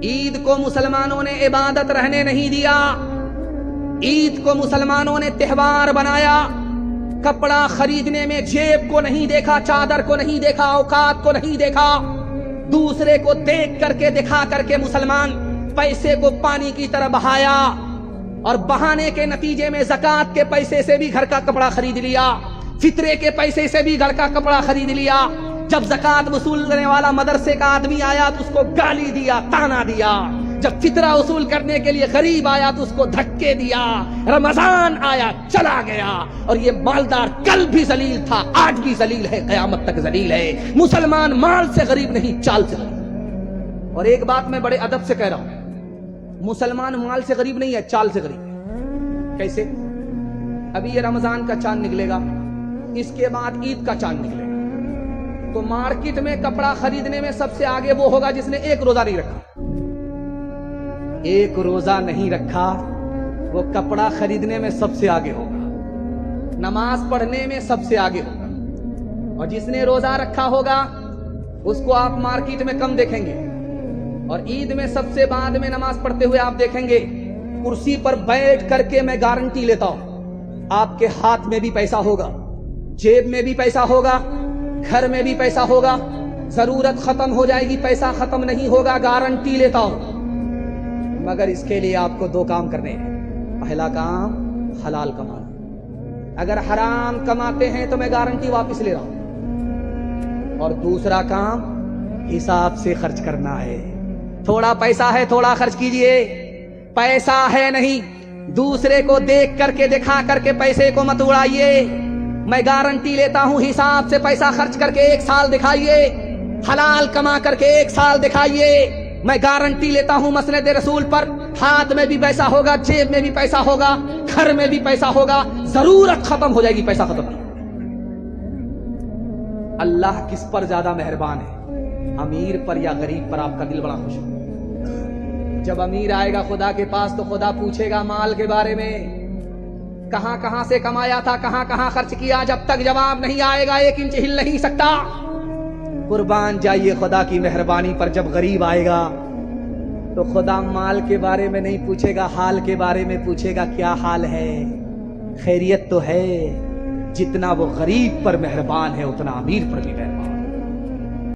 عید کو مسلمانوں نے عبادت رہنے نہیں دیا، عید کو مسلمانوں نے تہوار بنایا۔ کپڑا خریدنے میں جیب کو نہیں دیکھا، چادر کو نہیں دیکھا، اوقات کو نہیں دیکھا، دوسرے کو دیکھ کر کے دکھا کر کے مسلمان پیسے کو پانی کی طرح بہایا، اور بہانے کے نتیجے میں زکوٰۃ کے پیسے سے بھی گھر کا کپڑا خرید لیا، فطرے کے پیسے سے بھی گھر کا کپڑا خرید لیا۔ جب زکوٰۃ وصول کرنے والا مدرسے کا آدمی آیا تو اس کو گالی دیا، تانا دیا۔ جب فطرہ وصول کرنے کے لیے غریب آیا تو اس کو دھکے دیا۔ رمضان آیا، چلا گیا، اور یہ مالدار کل بھی ذلیل تھا، آج بھی ذلیل ہے، قیامت تک ذلیل ہے۔ مسلمان مال سے غریب نہیں، چال سے غریب۔ اور ایک بات میں بڑے ادب سے کہہ رہا ہوں، مسلمان مال سے غریب نہیں ہے، چال سے غریب ہے۔ کیسے؟ ابھی یہ رمضان کا چاند نکلے گا، اس کے بعد عید کا چاند نکلے گا، تو مارکیٹ میں کپڑا خریدنے میں سب سے آگے وہ ہوگا جس نے ایک روزہ نہیں رکھا۔ ایک روزہ نہیں رکھا وہ کپڑا خریدنے میں سب سے آگے ہوگا، نماز پڑھنے میں سب سے آگے ہوگا، اور جس نے روزہ رکھا ہوگا اس کو آپ مارکیٹ میں کم دیکھیں گے، اور عید میں سب سے بعد میں نماز پڑھتے ہوئے آپ دیکھیں گے۔ کرسی پر بیٹھ کر کے میں گارنٹی لیتا ہوں، آپ کے ہاتھ میں بھی پیسہ ہوگا، جیب میں بھی پیسہ ہوگا، گھر میں بھی پیسہ ہوگا۔ ضرورت ختم ہو جائے گی، پیسہ ختم نہیں ہوگا، گارنٹی لیتا ہوں۔ مگر اس کے لیے آپ کو دو کام کرنے ہیں۔ پہلا کام حلال کمانا، اگر حرام کماتے ہیں تو میں گارنٹی واپس لے رہا ہوں، اور دوسرا کام حساب سے خرچ کرنا ہے۔ تھوڑا پیسہ ہے، تھوڑا خرچ کیجئے، پیسہ ہے نہیں، دوسرے کو دیکھ کر کے دکھا کر کے پیسے کو مت اڑائیے۔ میں گارنٹی لیتا ہوں، حساب سے پیسہ خرچ کر کے 1 سال دکھائیے، حلال کما کر کے 1 سال دکھائیے۔ میں گارنٹی لیتا ہوں مسند رسول پر، ہاتھ میں بھی پیسہ ہوگا، جیب میں بھی پیسہ ہوگا، گھر میں بھی پیسہ ہوگا، ضرورت ختم ہو جائے گی، پیسہ ختم نہیں۔ اللہ کس پر زیادہ مہربان ہے، امیر پر یا غریب پر؟ آپ کا دل بڑا خوش ہو۔ جب امیر آئے گا خدا کے پاس تو خدا پوچھے گا مال کے بارے میں، کہاں کہاں سے کمایا تھا، کہاں کہاں خرچ کیا؟ جب تک جواب نہیں آئے گا 1 انچ ہل نہیں سکتا۔ قربان جائیے خدا کی مہربانی پر، جب غریب آئے گا تو خدا مال کے بارے میں نہیں پوچھے گا، حال کے بارے میں پوچھے گا، کیا حال ہے، خیریت تو ہے؟ جتنا وہ غریب پر مہربان ہے اتنا امیر پر بھی مہربان۔